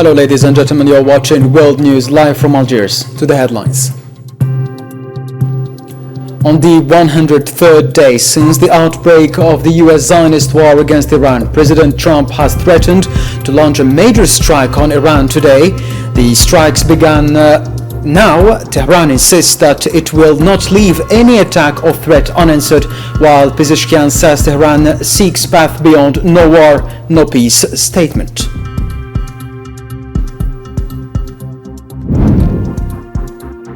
Hello ladies and gentlemen, you're watching World News live from Algiers. To the headlines. On the 103rd day since the outbreak of the US Zionist war against Iran, President Trump has threatened to launch a major strike on Iran today. The strikes began now. Tehran insists that it will not leave any attack or threat unanswered, while Pezeshkian says Tehran seeks path beyond no war, no peace statement.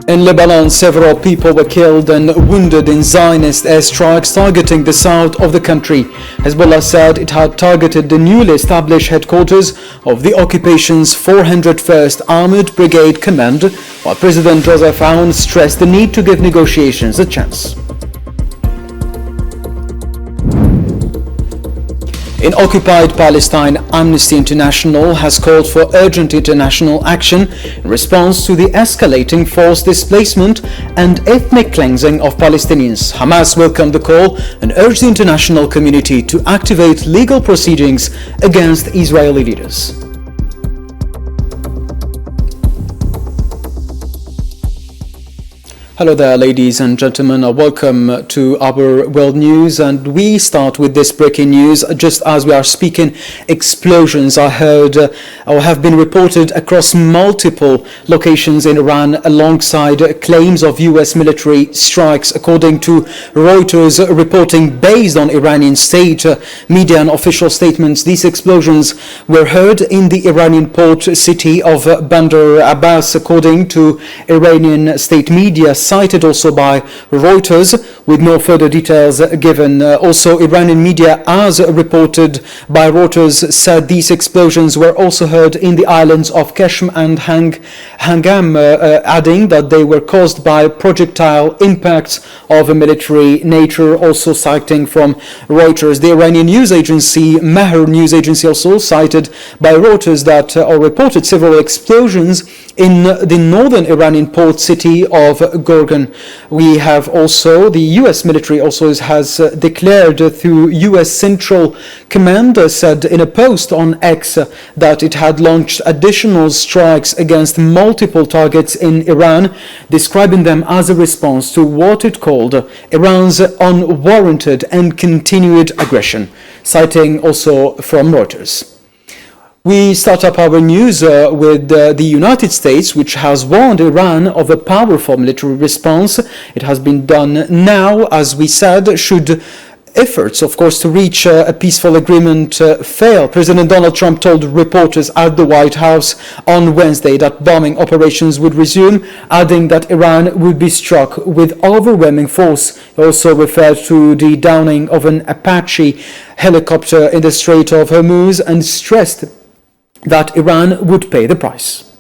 In Lebanon, several people were killed and wounded in Zionist airstrikes targeting the south of the country. Hezbollah said it had targeted the newly established headquarters of the occupation's 401st Armored Brigade Command, while President Joseph Aoun stressed the need to give negotiations a chance. In occupied Palestine, Amnesty International has called for urgent international action in response to the escalating forced displacement and ethnic cleansing of Palestinians. Hamas welcomed the call and urged the international community to activate legal proceedings against Israeli leaders. Hello there, ladies and gentlemen. Welcome to our World News, and we start with this breaking news. Just as we are speaking, explosions are heard or have been reported across multiple locations in Iran, alongside claims of US military strikes, according to Reuters reporting based on Iranian state media and official statements. These explosions were heard in the Iranian port city of Bandar Abbas, according to Iranian state media, cited also by Reuters, with no further details given. Also, Iranian media, as reported by Reuters, said these explosions were also heard in the islands of Keshm and Hangam, adding that they were caused by projectile impacts of a military nature. Also citing from Reuters, the Iranian news agency Mehr news agency also cited by Reuters that or reported several explosions in the northern Iranian port city of Gorgan. We have also the US military also has declared through US Central Command, said in a post on X that it had launched additional strikes against multiple targets in Iran, describing them as a response to what it called Iran's unwarranted and continued aggression, citing also from Reuters. We start up our news with the United States, which has warned Iran of a powerful military response. It has been done now, as we said, should efforts, of course, to reach a peaceful agreement fail. President Donald Trump told reporters at the White House on Wednesday that bombing operations would resume, adding that Iran would be struck with overwhelming force. He also referred to the downing of an Apache helicopter in the Strait of Hormuz and stressed that Iran would pay the price.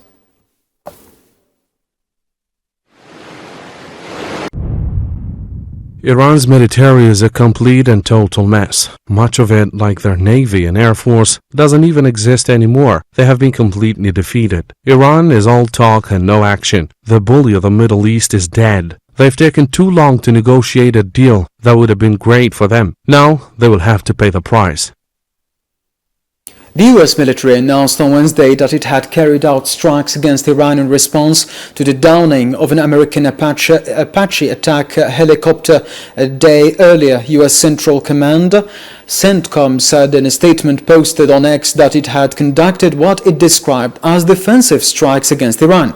Iran's military is a complete and total mess. Much of it, like their navy and air force, doesn't even exist anymore. They have been completely defeated. Iran is all talk and no action. The bully of the Middle East is dead. They've taken too long to negotiate a deal that would have been great for them. Now they will have to pay the price. The US military announced on Wednesday that it had carried out strikes against Iran in response to the downing of an American Apache attack helicopter a day earlier. US Central Command CENTCOM said in a statement posted on X that it had conducted what it described as defensive strikes against Iran.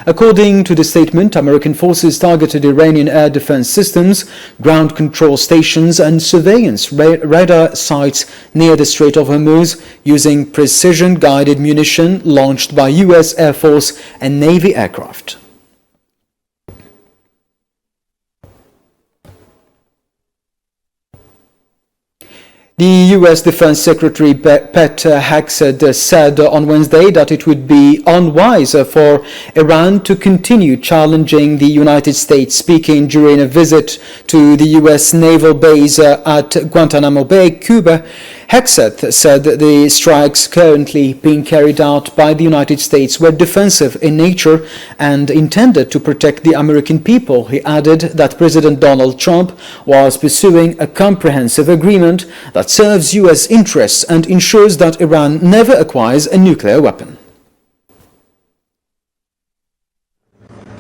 According to the statement, American forces targeted Iranian air defense systems, ground control stations, and surveillance radar sites near the Strait of Hormuz using precision-guided munition launched by US Air Force and Navy aircraft. The U.S. Defense Secretary Pete Hegseth said on Wednesday that it would be unwise for Iran to continue challenging the United States. Speaking during a visit to the U.S. naval base at Guantanamo Bay, Cuba, Hegseth said the strikes currently being carried out by the United States were defensive in nature and intended to protect the American people. He added that President Donald Trump was pursuing a comprehensive agreement that serves U.S. interests and ensures that Iran never acquires a nuclear weapon.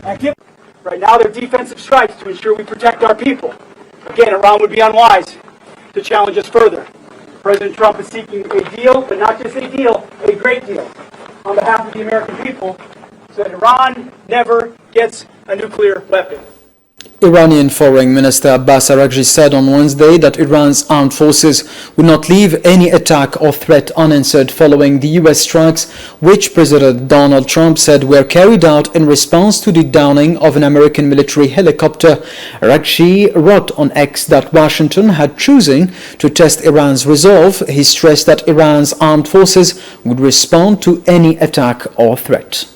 Right now, they're defensive strikes to ensure we protect our people. Again, Iran would be unwise to challenge us further. President Trump is seeking a deal, but not just a deal, a great deal, on behalf of the American people, so that Iran never gets a nuclear weapon. Iranian Foreign Minister Abbas Araghchi said on Wednesday that Iran's armed forces would not leave any attack or threat unanswered following the U.S. strikes, which President Donald Trump said were carried out in response to the downing of an American military helicopter. Araghchi wrote on X that Washington had chosen to test Iran's resolve. He stressed that Iran's armed forces would respond to any attack or threat.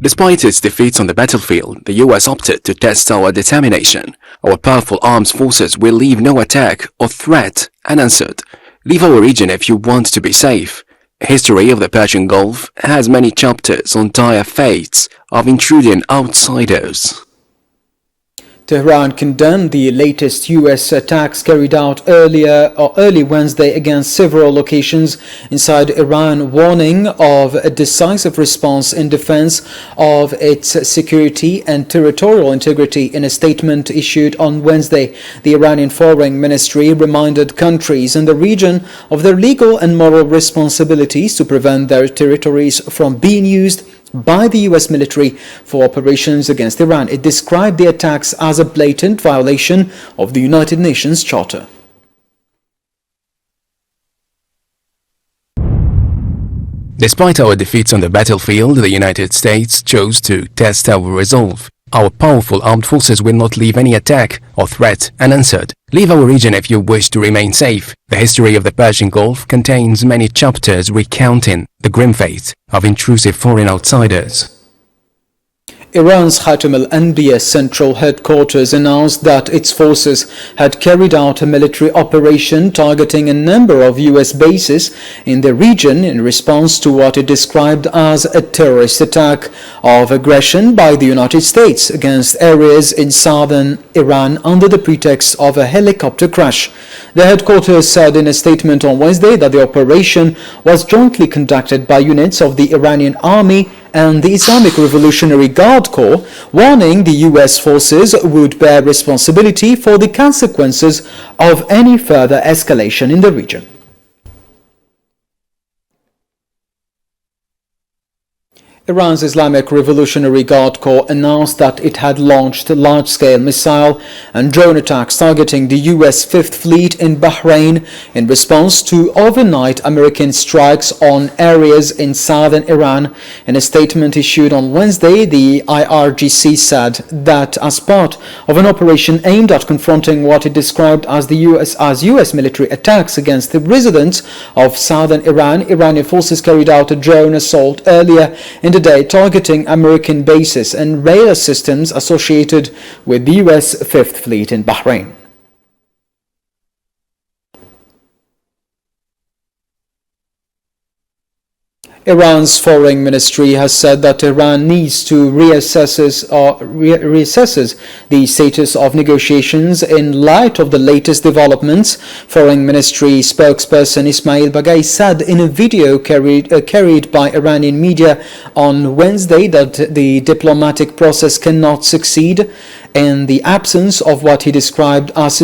Despite its defeats on the battlefield, the US opted to test our determination. Our powerful armed forces will leave no attack or threat unanswered. Leave our region if you want to be safe. The history of the Persian Gulf has many chapters on dire fates of intruding outsiders. Tehran condemned the latest U.S. attacks carried out early Wednesday against several locations inside Iran, warning of a decisive response in defense of its security and territorial integrity. In a statement issued on Wednesday, the Iranian Foreign Ministry reminded countries in the region of their legal and moral responsibilities to prevent their territories from being used by the U.S. military for operations against Iran. It described the attacks as a blatant violation of the United Nations Charter. Despite our defeats on the battlefield, the United States chose to test our resolve. Our powerful armed forces will not leave any attack or threat unanswered. Leave our region if you wish to remain safe. The history of the Persian Gulf contains many chapters recounting the grim fate of intrusive foreign outsiders. Iran's Khatam al-Anbiya central headquarters announced that its forces had carried out a military operation targeting a number of U.S. bases in the region in response to what it described as a terrorist attack of aggression by the United States against areas in southern Iran under the pretext of a helicopter crash. The headquarters said in a statement on Wednesday that the operation was jointly conducted by units of the Iranian army and the Islamic Revolutionary Guard Corps, warning the U.S. forces would bear responsibility for the consequences of any further escalation in the region. Iran's Islamic Revolutionary Guard Corps announced that it had launched large-scale missile and drone attacks targeting the U.S. Fifth Fleet in Bahrain in response to overnight American strikes on areas in southern Iran. In a statement issued on Wednesday, the IRGC said that as part of an operation aimed at confronting what it described as U.S. military attacks against the residents of southern Iran, Iranian forces carried out a drone assault earlier in the day targeting American bases and radar systems associated with the U.S. Fifth Fleet in Bahrain. Iran's foreign ministry has said that Iran needs to reassesses the status of negotiations in light of the latest developments. Foreign ministry spokesperson Ismail Baghai said in a video carried by Iranian media on Wednesday that the diplomatic process cannot succeed in the absence of what he described as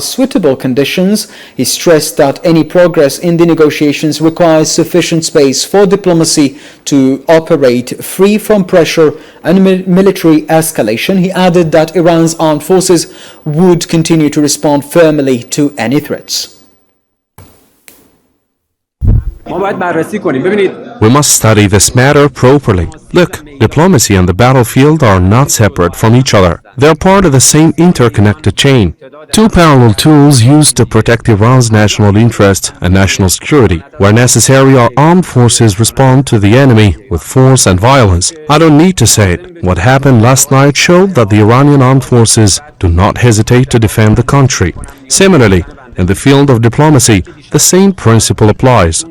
suitable conditions. He stressed that any progress in the negotiations requires sufficient space for diplomacy to operate free from pressure and military escalation. He added that Iran's armed forces would continue to respond firmly to any threats. We must study this matter properly. Look, diplomacy and the battlefield are not separate from each other. They are part of the same interconnected chain. Two parallel tools used to protect Iran's national interests and national security. Where necessary, our armed forces respond to the enemy with force and violence. I don't need to say it. What happened last night showed that the Iranian armed forces do not hesitate to defend the country. Similarly, in the field of diplomacy, the same principle applies.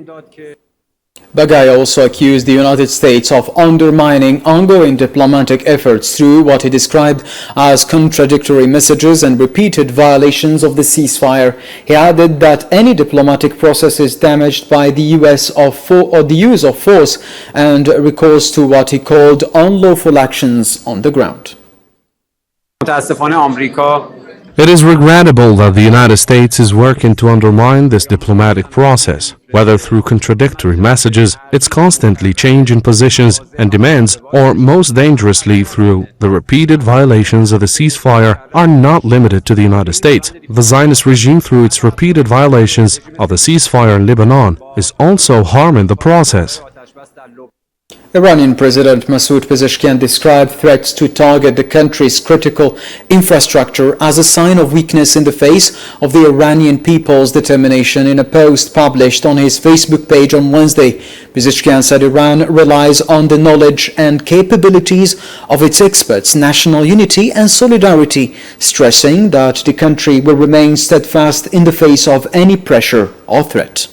Bagay also accused the United States of undermining ongoing diplomatic efforts through what he described as contradictory messages and repeated violations of the ceasefire. He added that any diplomatic process is damaged by the use of force and recourse to what he called unlawful actions on the ground. متاسفانه آمریکا It is regrettable that the United States is working to undermine this diplomatic process, whether through contradictory messages, its constantly changing positions and demands, or most dangerously through the repeated violations of the ceasefire, are not limited to the United States. The Zionist regime, through its repeated violations of the ceasefire in Lebanon, is also harming the process. Iranian President Masoud Pezeshkian described threats to target the country's critical infrastructure as a sign of weakness in the face of the Iranian people's determination in a post published on his Facebook page on Wednesday. Pezeshkian said Iran relies on the knowledge and capabilities of its experts, national unity and solidarity, stressing that the country will remain steadfast in the face of any pressure or threat.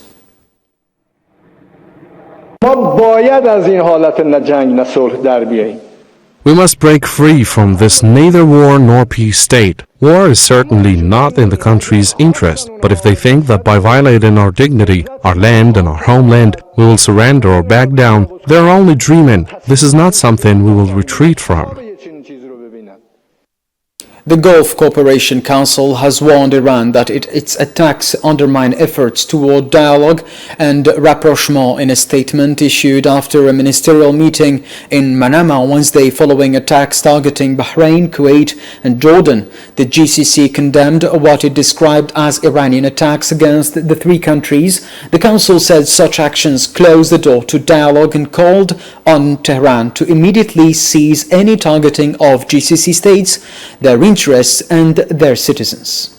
We must break free from this neither war nor peace state. War is certainly not in the country's interest, but if they think that by violating our dignity, our land and our homeland, we will surrender or back down, they are only dreaming. This is not something we will retreat from. The Gulf Cooperation Council has warned Iran that its attacks undermine efforts toward dialogue and rapprochement in a statement issued after a ministerial meeting in Manama on Wednesday following attacks targeting Bahrain, Kuwait and Jordan. The GCC condemned what it described as Iranian attacks against the three countries. The Council said such actions close the door to dialogue and called on Tehran to immediately cease any targeting of GCC states, their interests and their citizens.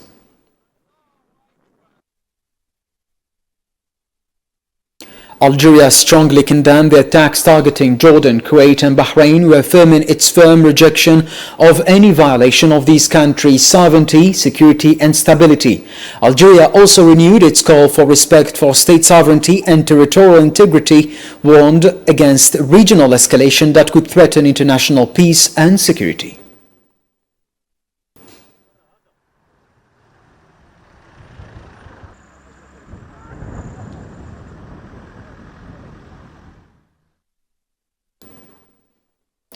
Algeria strongly condemned the attacks targeting Jordan, Kuwait and Bahrain, reaffirming its firm rejection of any violation of these countries' sovereignty, security and stability. Algeria also renewed its call for respect for state sovereignty and territorial integrity, warned against regional escalation that could threaten international peace and security.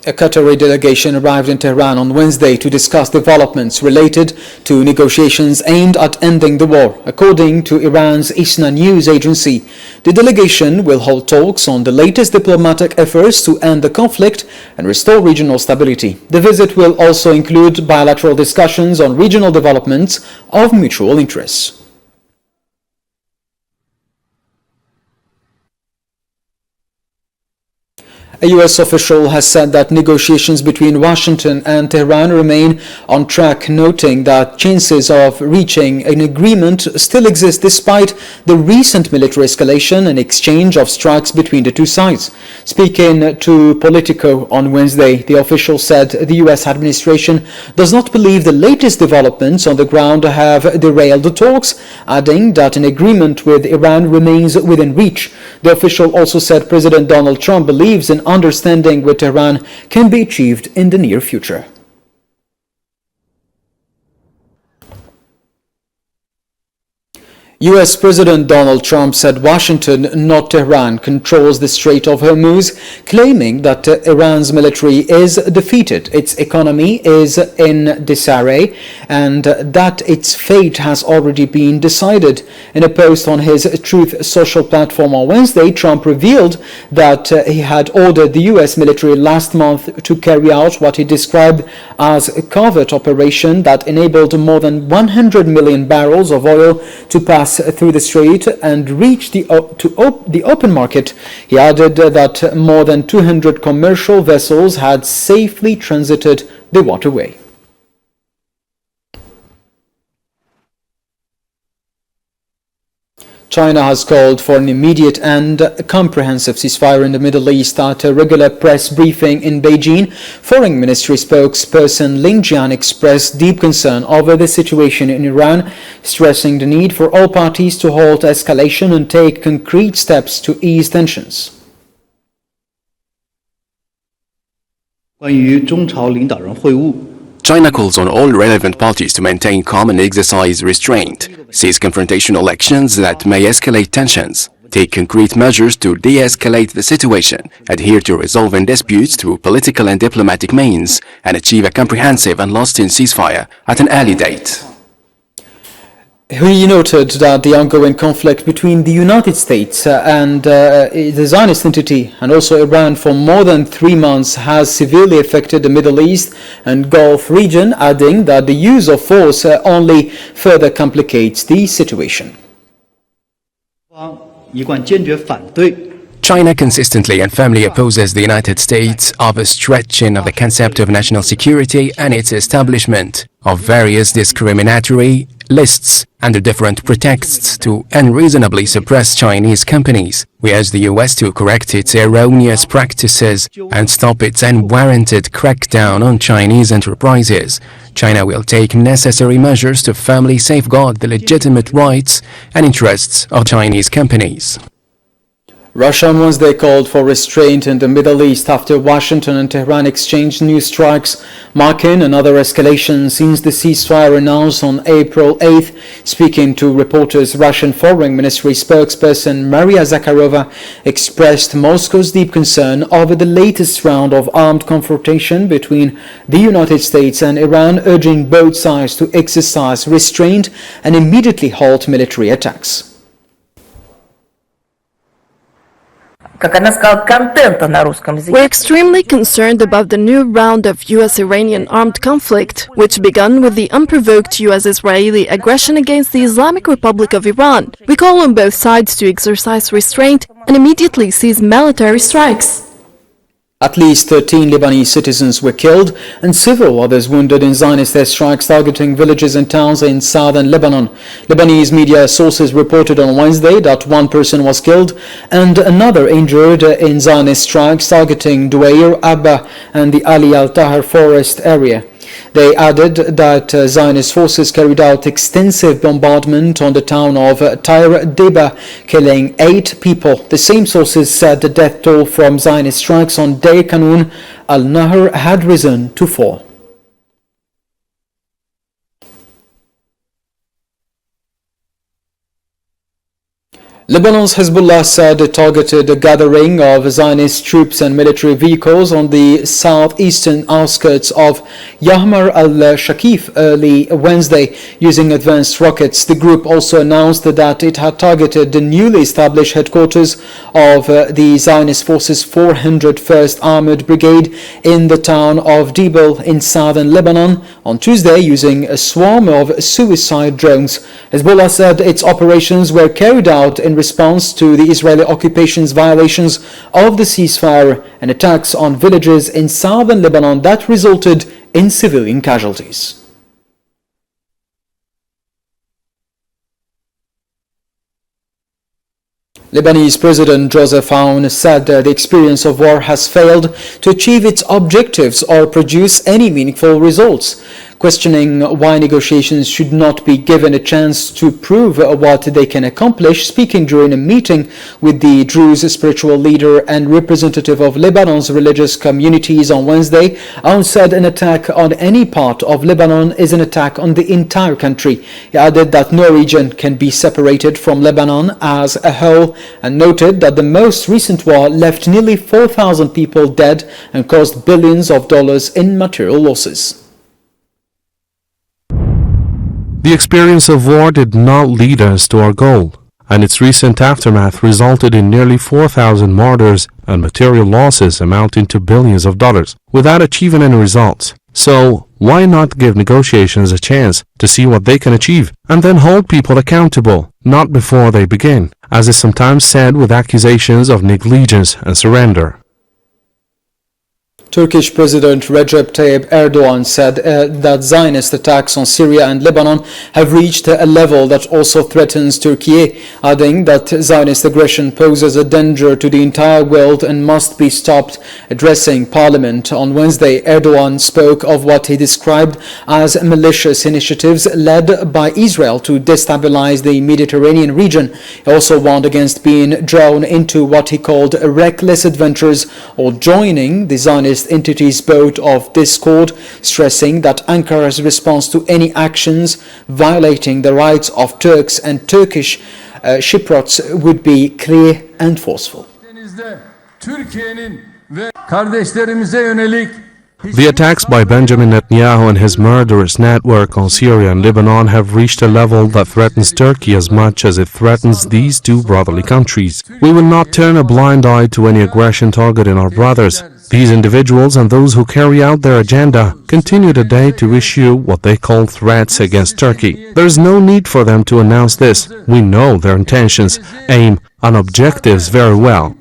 A Qatari delegation arrived in Tehran on Wednesday to discuss developments related to negotiations aimed at ending the war. According to Iran's ISNA news agency, the delegation will hold talks on the latest diplomatic efforts to end the conflict and restore regional stability. The visit will also include bilateral discussions on regional developments of mutual interest. A U.S. official has said that negotiations between Washington and Tehran remain on track, noting that chances of reaching an agreement still exist despite the recent military escalation and exchange of strikes between the two sides. Speaking to Politico on Wednesday, the official said the U.S. administration does not believe the latest developments on the ground have derailed the talks, adding that an agreement with Iran remains within reach. The official also said President Donald Trump believes an understanding with Tehran can be achieved in the near future. U.S. President Donald Trump said Washington, not Tehran, controls the Strait of Hormuz, claiming that Iran's military is defeated, its economy is in disarray, and that its fate has already been decided. In a post on his Truth Social platform on Wednesday, Trump revealed that he had ordered the U.S. military last month to carry out what he described as a covert operation that enabled more than 100 million barrels of oil to pass through the strait and reach the open market. He added that more than 200 commercial vessels had safely transited the waterway. China has called for an immediate and comprehensive ceasefire in the Middle East at a regular press briefing in Beijing. Foreign Ministry spokesperson Lin Jian expressed deep concern over the situation in Iran, stressing the need for all parties to halt escalation and take concrete steps to ease tensions. 关于中朝领导人会晤 China calls on all relevant parties to maintain calm and exercise restraint, cease confrontational actions that may escalate tensions, take concrete measures to de-escalate the situation, adhere to resolving disputes through political and diplomatic means, and achieve a comprehensive and lasting ceasefire at an early date. He noted that the ongoing conflict between the United States and the Zionist entity and also Iran for more than 3 months has severely affected the Middle East and Gulf region, adding that the use of force only further complicates the situation. 一贯坚决反对 China consistently and firmly opposes the United States overstretching of the concept of national security and its establishment of various discriminatory lists under different pretexts to unreasonably suppress Chinese companies. We urge the US to correct its erroneous practices and stop its unwarranted crackdown on Chinese enterprises. China will take necessary measures to firmly safeguard the legitimate rights and interests of Chinese companies. Russia on Wednesday called for restraint in the Middle East after Washington and Tehran exchanged new strikes, marking another escalation since the ceasefire announced on April 8th. Speaking to reporters, Russian Foreign Ministry spokesperson Maria Zakharova expressed Moscow's deep concern over the latest round of armed confrontation between the United States and Iran, urging both sides to exercise restraint and immediately halt military attacks. We're extremely concerned about the new round of US-Iranian armed conflict, which began with the unprovoked US-Israeli aggression against the Islamic Republic of Iran. We call on both sides to exercise restraint and immediately cease military strikes. At least 13 Lebanese citizens were killed and several others wounded in Zionist airstrikes targeting villages and towns in southern Lebanon. Lebanese media sources reported on Wednesday that one person was killed and another injured in Zionist strikes targeting Duair, Abba and the Ali al-Tahar forest area. They added that Zionist forces carried out extensive bombardment on the town of Tyre Deba, killing 8 people. The same sources said the death toll from Zionist strikes on Deir Kanun al-Nahr had risen to 4. Lebanon's Hezbollah said it targeted a gathering of Zionist troops and military vehicles on the southeastern outskirts of Yahmar al-Shakif early Wednesday using advanced rockets. The group also announced that it had targeted the newly established headquarters of the Zionist forces 401st Armored Brigade in the town of Dibel in southern Lebanon on Tuesday using a swarm of suicide drones. Hezbollah said its operations were carried out in response to the Israeli occupation's violations of the ceasefire and attacks on villages in southern Lebanon that resulted in civilian casualties. Lebanese President Joseph Aoun said the experience of war has failed to achieve its objectives or produce any meaningful results, questioning why negotiations should not be given a chance to prove what they can accomplish. Speaking during a meeting with the Druze spiritual leader and representative of Lebanon's religious communities on Wednesday, Aoun said an attack on any part of Lebanon is an attack on the entire country. He added that no region can be separated from Lebanon as a whole and noted that the most recent war left nearly 4,000 people dead and caused billions of dollars in material losses. The experience of war did not lead us to our goal, and its recent aftermath resulted in nearly 4,000 martyrs and material losses amounting to billions of dollars, without achieving any results. So, why not give negotiations a chance to see what they can achieve, and then hold people accountable, not before they begin, as is sometimes said with accusations of negligence and surrender. Turkish President Recep Tayyip Erdogan said that Zionist attacks on Syria and Lebanon have reached a level that also threatens Turkey, adding that Zionist aggression poses a danger to the entire world and must be stopped. Addressing Parliament on Wednesday, Erdogan spoke of what he described as malicious initiatives led by Israel to destabilize the Mediterranean region. He also warned against being drawn into what he called reckless adventures or joining the Zionist entity's boat of discord, stressing that Ankara's response to any actions violating the rights of Turks and Turkish Cypriots would be clear and forceful. The attacks by Benjamin Netanyahu and his murderous network on Syria and Lebanon have reached a level that threatens Turkey as much as it threatens these two brotherly countries. We will not turn a blind eye to any aggression targeting our brothers. These individuals and those who carry out their agenda continue today to issue what they call threats against Turkey. There is no need for them to announce this. We know their intentions, aim, and objectives very well.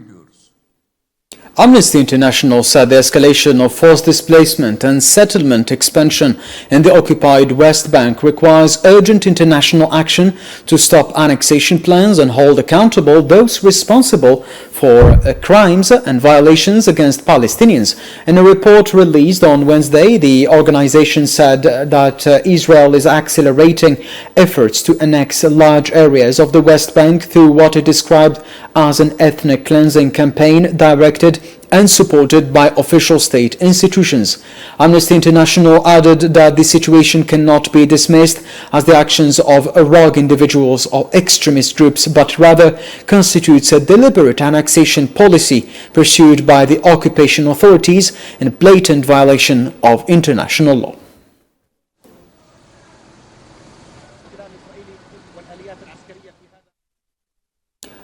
Amnesty International said the escalation of forced displacement and settlement expansion in the occupied West Bank requires urgent international action to stop annexation plans and hold accountable those responsible for crimes and violations against Palestinians. In a report released on Wednesday, the organization said that Israel is accelerating efforts to annex large areas of the West Bank through what it described as an ethnic cleansing campaign directed and supported by official state institutions. Amnesty International added that the situation cannot be dismissed as the actions of rogue individuals or extremist groups, but rather constitutes a deliberate annexation policy pursued by the occupation authorities in a blatant violation of international law.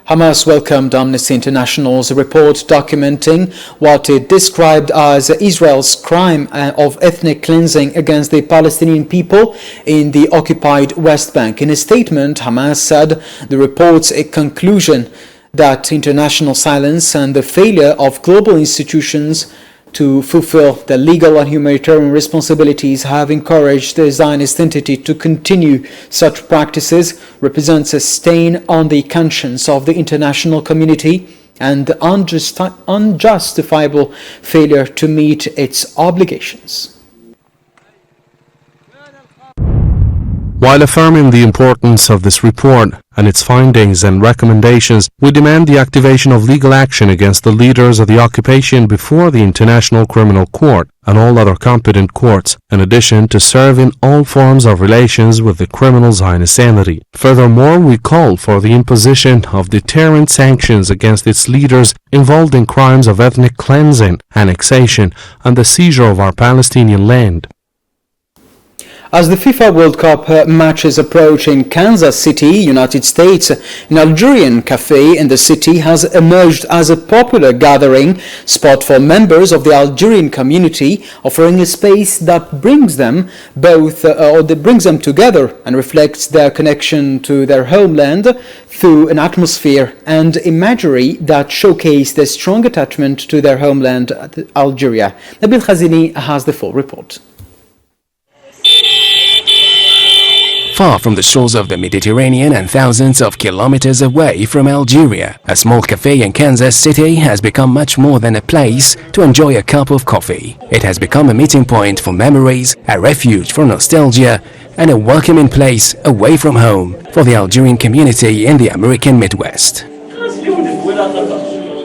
Hamas welcomed Amnesty International's report documenting what it described as Israel's crime of ethnic cleansing against the Palestinian people in the occupied West Bank. In a statement, Hamas said the report's a conclusion that international silence and the failure of global institutions to fulfill their legal and humanitarian responsibilities have encouraged the Zionist entity to continue such practices represents a stain on the conscience of the international community and the unjustifiable failure to meet its obligations. While affirming the importance of this report and its findings and recommendations, we demand the activation of legal action against the leaders of the occupation before the International Criminal Court and all other competent courts, in addition to serving all forms of relations with the criminal Zionist entity. Furthermore, we call for the imposition of deterrent sanctions against its leaders involved in crimes of ethnic cleansing, annexation, and the seizure of our Palestinian land. As the FIFA World Cup matches approach in Kansas City, United States, an Algerian cafe in the city has emerged as a popular gathering spot for members of the Algerian community, offering a space that brings them together and reflects their connection to their homeland through an atmosphere and imagery that showcase their strong attachment to their homeland, Algeria. Nabil Khazini has the full report. Far from the shores of the Mediterranean and thousands of kilometers away from Algeria, a small cafe in Kansas City has become much more than a place to enjoy a cup of coffee. It has become a meeting point for memories, a refuge for nostalgia, and a welcoming place away from home for the Algerian community in the American Midwest.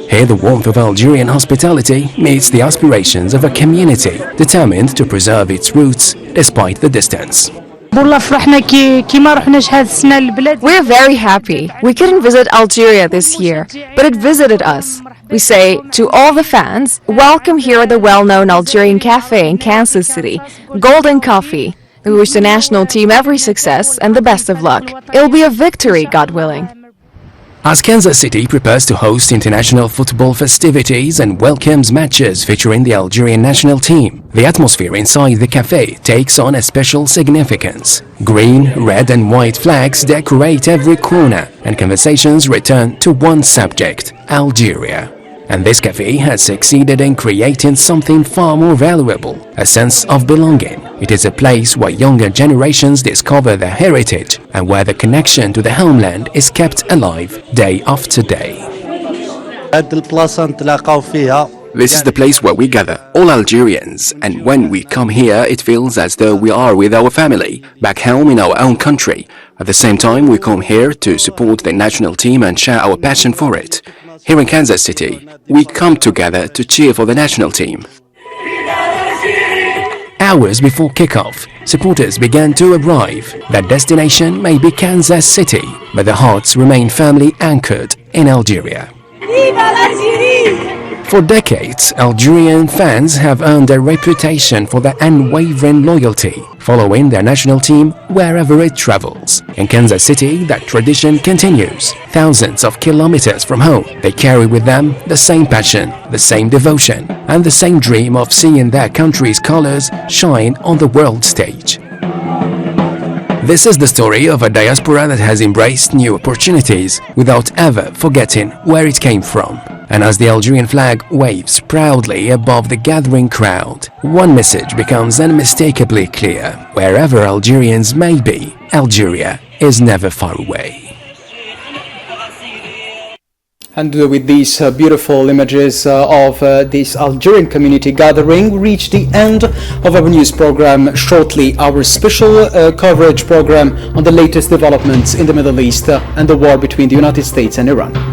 Here the warmth of Algerian hospitality meets the aspirations of a community determined to preserve its roots despite the distance. We're very happy. We couldn't visit Algeria this year, but it visited us. We say to all the fans, welcome here at the well-known Algerian cafe in Kansas City, Golden Coffee. We wish the national team every success and the best of luck. It'll be a victory, God willing. As Kansas City prepares to host international football festivities and welcomes matches featuring the Algerian national team, the atmosphere inside the cafe takes on a special significance. Green, red and white flags decorate every corner, and conversations return to one subject, Algeria. And this cafe has succeeded in creating something far more valuable, a sense of belonging. It is a place where younger generations discover their heritage and where the connection to the homeland is kept alive day after day. This is the place where we gather, all Algerians, and when we come here it feels as though we are with our family, back home in our own country. At the same time we come here to support the national team and share our passion for it. Here in Kansas City, we come together to cheer for the national team. Hours before kickoff, supporters began to arrive. Their destination may be Kansas City, but their hearts remain firmly anchored in Algeria. For decades, Algerian fans have earned a reputation for their unwavering loyalty, following their national team wherever it travels. In Kansas City, that tradition continues. Thousands of kilometers from home, they carry with them the same passion, the same devotion, and the same dream of seeing their country's colors shine on the world stage. This is the story of a diaspora that has embraced new opportunities without ever forgetting where it came from. And as the Algerian flag waves proudly above the gathering crowd, one message becomes unmistakably clear. Wherever Algerians may be, Algeria is never far away. And with these beautiful images of this Algerian community gathering, we reach the end of our news program. Shortly, our special coverage program on the latest developments in the Middle East and the war between the United States and Iran.